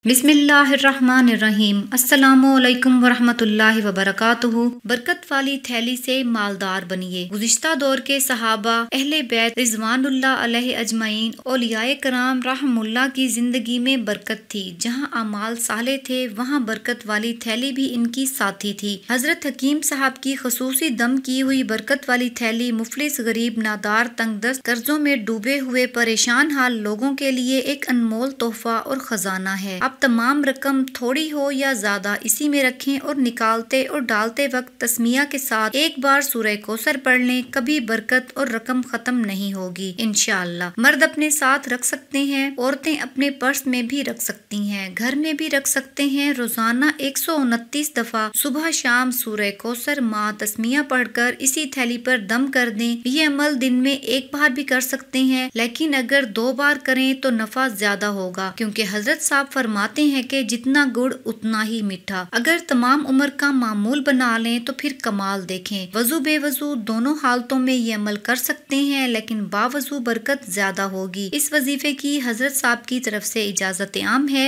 बिस्मिल्लाहिर्रहमानिर्रहीम। अस्सलामुअलैकुम वरहमतुल्लाहि वबरकातुहू। बरकत वाली थैली से मालदार बनिए। गुज़िश्ता दौर के सहाबा, अहले बैत रिज़वानुल्लाह अलैहि अजमईन, औलियाए कराम रहमुल्लाह की जिंदगी में बरकत थी। जहाँ अमाल साले थे वहाँ बरकत वाली थैली भी इनकी साथी थी। हजरत हकीम साहब की खसूसी दम की हुई बरकत वाली थैली मुफलिस, गरीब, नादार, तंगदस्त, कर्जों में डूबे हुए परेशान हाल लोगों के लिए एक अनमोल तोहफा और खजाना है। अब तमाम रकम थोड़ी हो या ज्यादा इसी में रखें और निकालते और डालते वक्त तस्मिया के साथ एक बार सूरह कौसर पढ़ लें। कभी बरकत और रकम खत्म नहीं होगी इंशाअल्लाह। मर्द अपने साथ रख सकते हैं, औरतें अपने पर्स में भी रख सकती हैं, घर में भी रख सकते हैं। रोजाना 129 दफा सुबह शाम सूरह कौसर माँ तस्मिया पढ़कर इसी थैली पर दम कर दें। ये अमल दिन में एक बार भी कर सकते हैं, लेकिन अगर 2 बार करें तो नफा ज्यादा होगा, क्योंकि हजरत साहब फरमाते हैं कि जितना गुड़ उतना ही मीठा। अगर तमाम उम्र का मामूल बना लें तो फिर कमाल देखें। वजू बेवजू दोनों हालतों में ये अमल कर सकते हैं, लेकिन बावजू बरकत ज्यादा होगी। इस वजीफे की हजरत साहब की तरफ से इजाजत आम है।